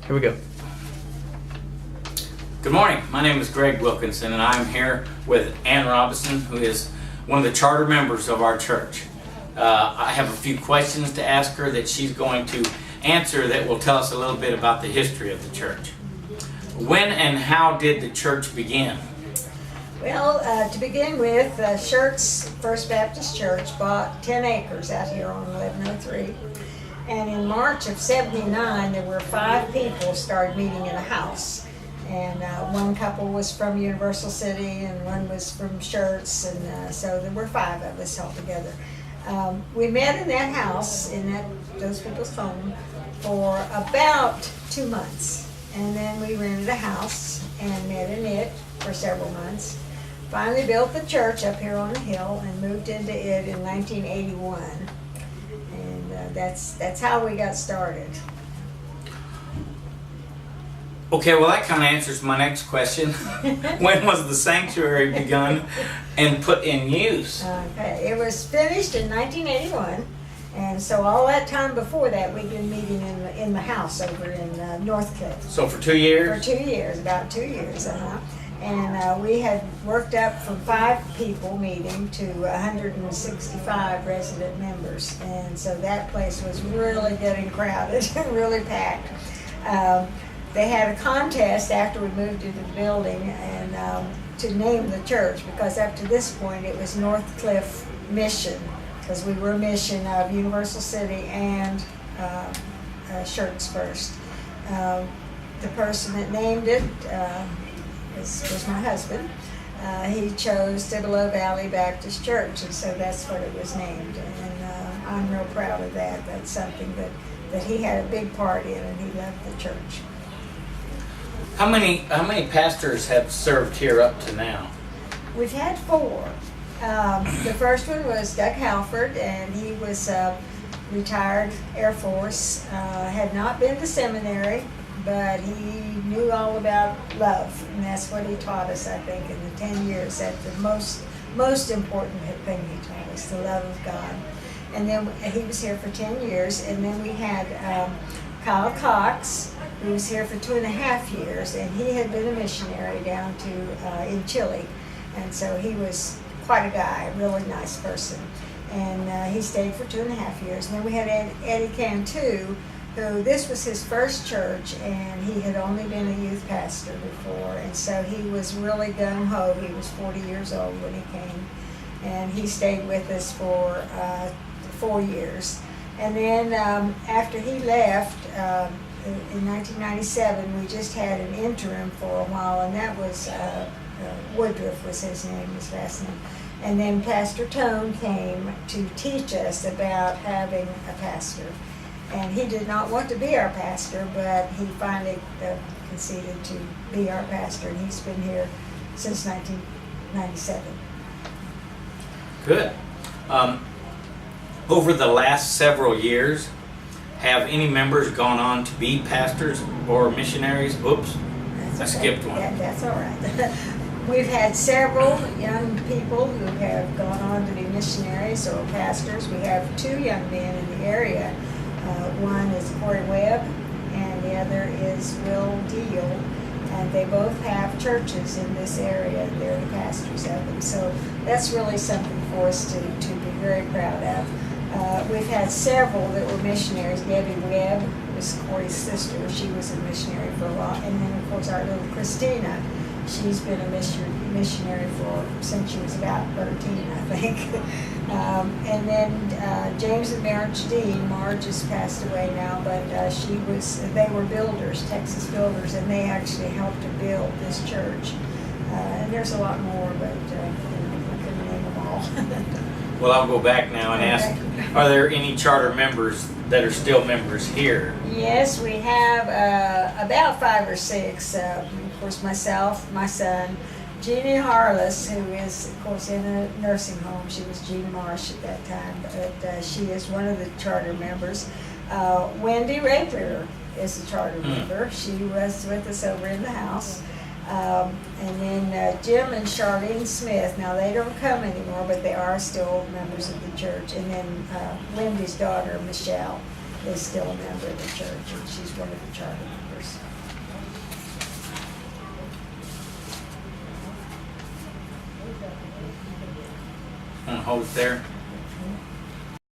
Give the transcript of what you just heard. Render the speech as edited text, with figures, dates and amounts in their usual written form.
Here we go. Good morning. My name is Greg Wilkinson, and I'm here with Ann Robinson, who is one of the charter members of our church. I have a few questions to ask her that she's going to answer that will tell us a little bit about the history of the church. When and how did the church begin? Well, to begin with, Schertz First Baptist Church bought 10 acres out here on 1103. And in March of '79, there were 5 people started meeting in a house. And one couple was from Universal City, and one was from Schertz, and so there were 5 of us all together. We met in that house, in those people's home, for about 2 months. And then we rented a house and met in it for several months. Finally built the church up here on the hill and moved into it in 1981. And that's how we got started. Okay, well that kind of answers my next question. When was the sanctuary begun and put in use? Okay, it was finished in 1981, and so all that time before that we'd been meeting in the house over in Northcliffe. So for 2 years? For 2 years, about 2 years, And we had worked up from 5 people meeting to 165 resident members, and so that place was really getting crowded, really packed. They had a contest after we moved into the building and to name the church, because up to this point it was Northcliffe Mission, because we were a mission of Universal City and Schertz first. The person that named it was my husband. He chose Cibolo Valley Baptist Church, and so that's what it was named. And I'm real proud of that. That's something that he had a big part in, and he loved the church. How many pastors have served here up to now? We've had 4. The first one was Doug Halford, and he was retired Air Force, had not been to seminary, but he knew all about love, and that's what he taught us, I think, in the 10 years. That's the most important thing he taught us, the love of God. And then he was here for 10 years, and then we had Kyle Cox, who was here for 2.5 years, and he had been a missionary down to in Chile, and so he was quite a guy, a really nice person. And he stayed for 2.5 years. And then we had Eddie Cantu, who this was his first church, and he had only been a youth pastor before, and so he was really gung-ho. He was 40 years old when he came, and he stayed with us for 4 years. And then after he left, in 1997, we just had an interim for a while, and that was Woodruff was his name, his last name. And then Pastor Tone came to teach us about having a pastor. And he did not want to be our pastor, but he finally conceded to be our pastor, and he's been here since 1997. Good. Over the last several years, have any members gone on to be pastors or missionaries? Oops, I skipped one. That's all right. We've had several young people who have gone on to be missionaries or pastors. We have 2 young men in the area. One is Corey Webb, and the other is Will Deal, and they both have churches in this area, and they're the pastors of them. So that's really something for us to be very proud of. We've had several that were missionaries. Debbie Webb was Corey's sister. She was a missionary for a while. And then, of course, our little Christina, she's been a missionary since she was about 13, I think. And then James and Marge Dean. Marge has passed away now, but they were builders, Texas builders, and they actually helped to build this church. And there's a lot more, but I couldn't name them all. Well, I'll go back now and ask, are there any charter members that are still members here? Yes, we have about 5 or 6. Of course, myself, my son, Jeannie Harless, who is, of course, in a nursing home. She was Jean Marsh at that time, but she is one of the charter members. Wendy Rapier is a charter member. She was with us over in the house. And then Jim and Charlene Smith. Now they don't come anymore, but they are still members of the church. And then Wendy's daughter, Michelle, is still a member of the church, and she's one of the charter members. Want to hold it there?